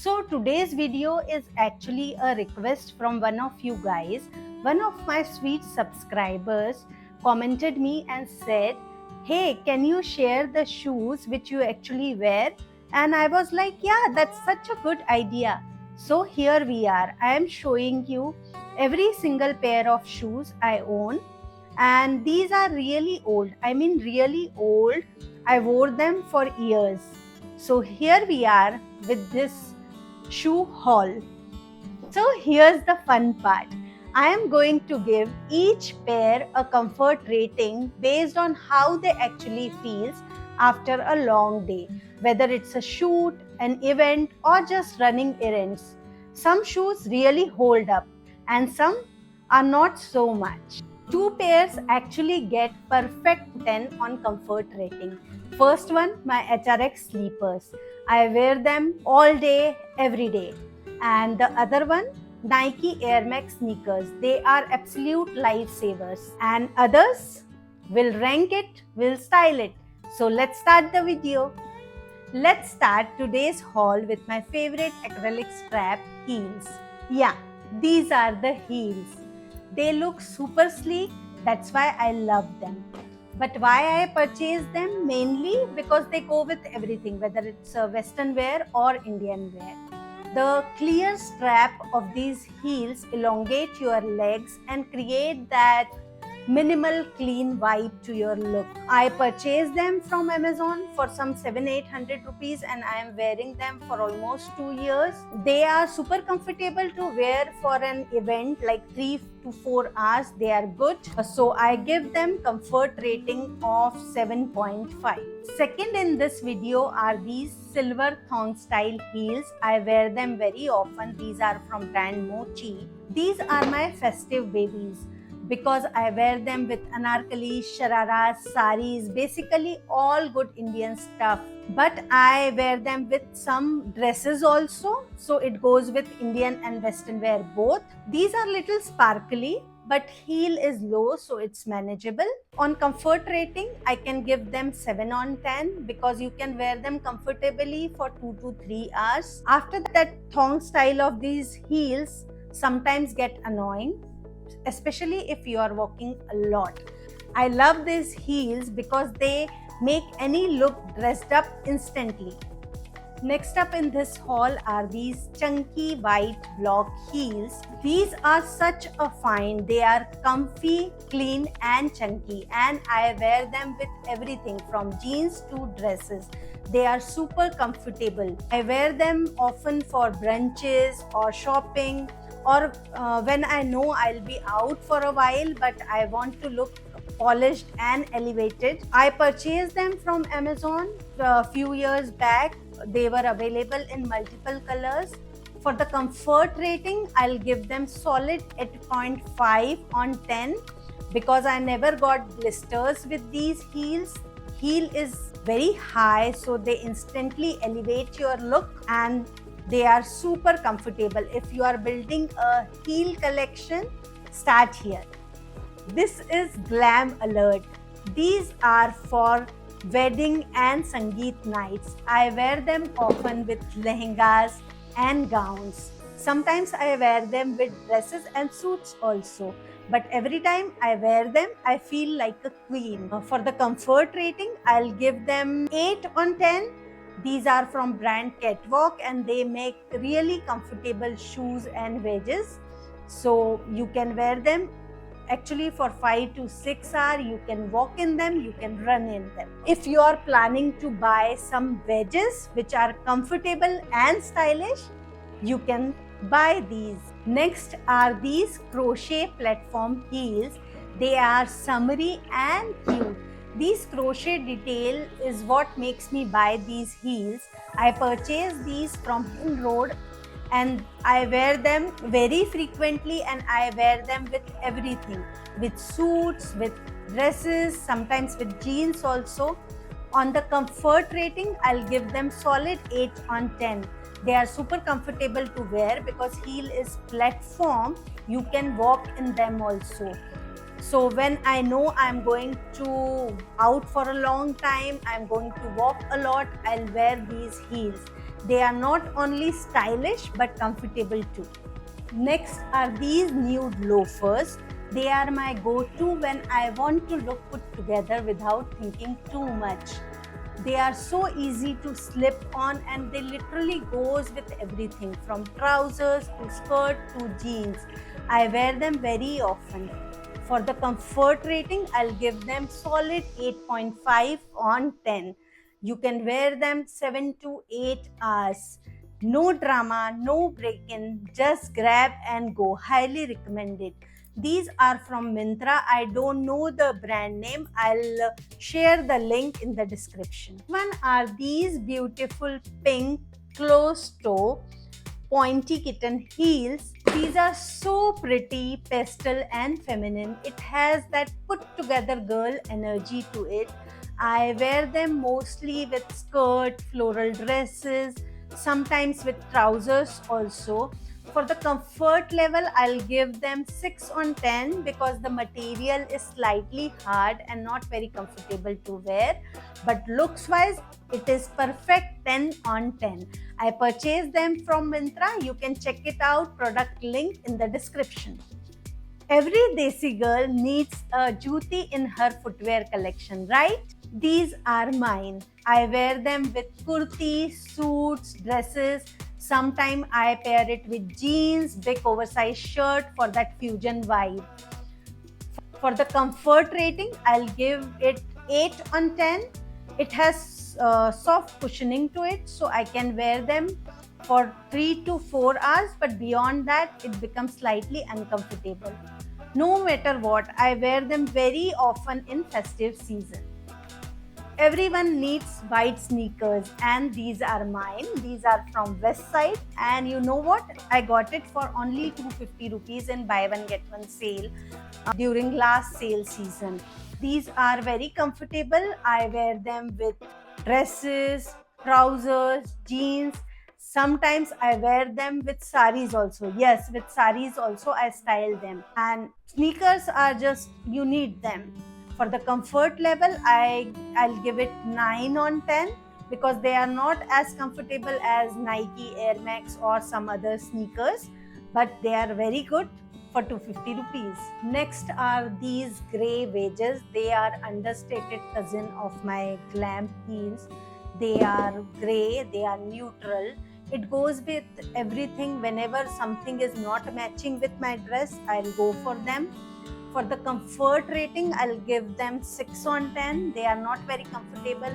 So today's video is actually a request from one of you guys. One of my sweet subscribers commented me and said, "Hey, can you share the shoes which you actually wear?" And I was like, "Yeah, that's such a good idea." So here we are. I am showing you every single pair of shoes I own, and these are really old. I mean really old. I wore them for years. So here we are with this shoe haul. So here's the fun part. I am going to give each pair a comfort rating based on how they actually feels after a long day, whether it's a shoot, an event, or just running errands. Some shoes really hold up and some are not so much. Two pairs actually get perfect 10 on comfort rating. First one, my HRX sleepers. I wear them all day, every day. And the other one, Nike Air Max sneakers. They are absolute lifesavers. And others will rank it, will style it. So let's start the video. Let's start today's haul with my favorite acrylic strap heels. Yeah, these are the heels. They look super sleek, that's why I love them. But why I purchase them? Mainly because they go with everything, whether it's a Western wear or Indian wear. The clear strap of these heels elongate your legs and create that minimal clean vibe to your look. I purchased them from Amazon for some 700-800 rupees and I am wearing them for almost 2 years. They are super comfortable to wear for an event like 3 to 4 hours. They are good. So I give them comfort rating of 7.5. Second in this video are these silver thong style heels. I wear them very often. These are from brand Mochi. These are my festive babies because I wear them with anarkali, shararas, saris, basically all good Indian stuff. But I wear them with some dresses also, so it goes with Indian and Western wear both. These are little sparkly, but heel is low, so it's manageable. On comfort rating, I can give them 7 on 10 because you can wear them comfortably for 2 to 3 hours. After that, thong style of these heels sometimes get annoying, especially if you are walking a lot. I love these heels because they make any look dressed up instantly. Next up in this haul are these chunky white block heels. These are such a find. They are comfy, clean and chunky, and I wear them with everything from jeans to dresses. They are super comfortable. I wear them often for brunches or shopping, or when I know I'll be out for a while but I want to look polished and elevated. I purchased them from Amazon a few years back. They were available in multiple colors. For the comfort rating, I'll give them solid 8.5 on 10 because I never got blisters with these heels. Heel is very high, so they instantly elevate your look and they are super comfortable. If you are building a heel collection, start here. This is Glam Alert. These are for wedding and Sangeet nights. I wear them often with lehengas and gowns. Sometimes I wear them with dresses and suits also. But every time I wear them, I feel like a queen. For the comfort rating, I'll give them 8 on 10. These are from brand Catwalk and they make really comfortable shoes and wedges. So you can wear them actually for 5 to 6 hours. You can walk in them, you can run in them. If you are planning to buy some wedges which are comfortable and stylish, you can buy these. Next are these crochet platform heels. They are summery and cute. These crochet detail is what makes me buy these heels. I purchased these from Hill Road and I wear them very frequently and I wear them with everything, with suits, with dresses, sometimes with jeans also. On the comfort rating, I'll give them solid 8 on 10. They are super comfortable to wear because heel is platform. You can walk in them also. So when I know I'm going to out for a long time, I'm going to walk a lot, I'll wear these heels. They are not only stylish but comfortable too. Next are these nude loafers. They are my go-to when I want to look put together without thinking too much. They are so easy to slip on and they literally goes with everything from trousers to skirt to jeans. I wear them very often. For the comfort rating, I'll give them solid 8.5 on 10. You can wear them 7 to 8 hours. No drama, no break-in, just grab and go. Highly recommended. These are from Myntra. I don't know the brand name. I'll share the link in the description. One are these beautiful pink closed-toe pointy kitten heels. These are so pretty, pastel and feminine. It has that put together girl energy to it. I wear them mostly with skirt, floral dresses, sometimes with trousers also. For the comfort level, I'll give them 6 on 10 because the material is slightly hard and not very comfortable to wear. But looks wise, it is perfect 10 on 10. I purchased them from Myntra. You can check it out. Product link in the description. Every Desi girl needs a juti in her footwear collection, right? These are mine. I wear them with kurtis, suits, dresses. Sometimes I pair it with jeans, big oversized shirt for that fusion vibe. For the comfort rating, I'll give it 8 on 10. It has soft cushioning to it, so I can wear them for 3 to 4 hours, but beyond that, it becomes slightly uncomfortable. No matter what, I wear them very often in festive season. Everyone needs white sneakers and these are mine. These are from Westside and you know what? I got it for only 250 rupees in buy one get one sale during last sale season. These are very comfortable. I wear them with dresses, trousers, jeans. Sometimes I wear them with saris also. Yes, with saris also I style them. And sneakers are just, you need them. For the comfort level, I'll give it 9 on 10 because they are not as comfortable as Nike, Air Max or some other sneakers, but they are very good for 250 rupees. Next are these grey wedges. They are understated cousin of my glam heels. They are grey, they are neutral. It goes with everything. Whenever something is not matching with my dress, I'll go for them. For the comfort rating, I'll give them 6 on 10. They are not very comfortable.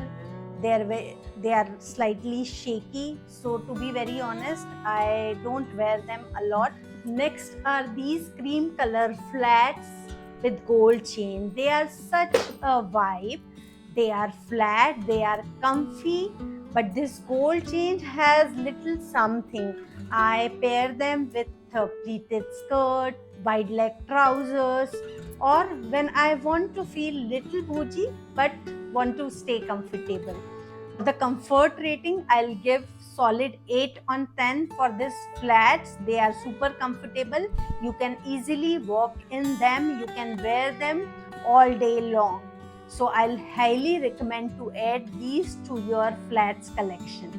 They are slightly shaky. So to be very honest, I don't wear them a lot. Next are these cream color flats with gold chain. They are such a vibe. They are flat, they are comfy, but this gold chain has little something. I pair them with a pleated skirt, wide leg trousers, or when I want to feel little bougie but want to stay comfortable. The comfort rating, I'll give solid 8 on 10 for this flats. They are super comfortable. You can easily walk in them. You can wear them all day long. So I'll highly recommend to add these to your flats collection.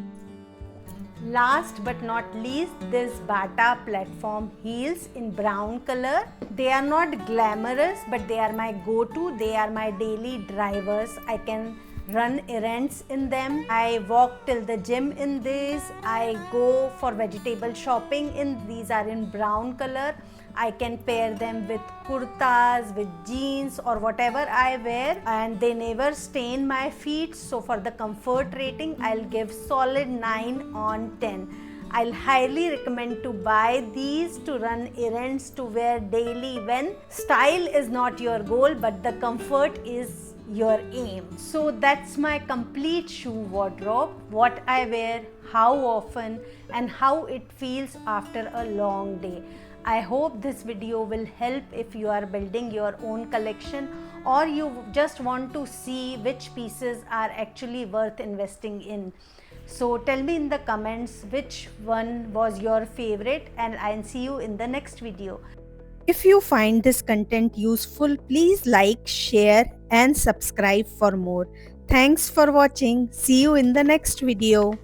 Last but not least, this Bata platform heels in brown color. They are not glamorous, but they are my go-to. They are my daily drivers. I can run errands in them. I walk till the gym in these. I go for vegetable shopping in these. Are in brown color. I can pair them with kurtas, with jeans or whatever I wear, and they never stain my feet. So for the comfort rating, I'll give solid 9 on 10. I'll highly recommend to buy these to run errands, to wear daily when style is not your goal but the comfort is your aim. So that's my complete shoe wardrobe, what I wear, how often and how it feels after a long day. I hope this video will help if you are building your own collection or you just want to see which pieces are actually worth investing in. So tell me in the comments which one was your favorite, and I'll see you in the next video. If you find this content useful, please like, share and subscribe for more. Thanks for watching. See you in the next video.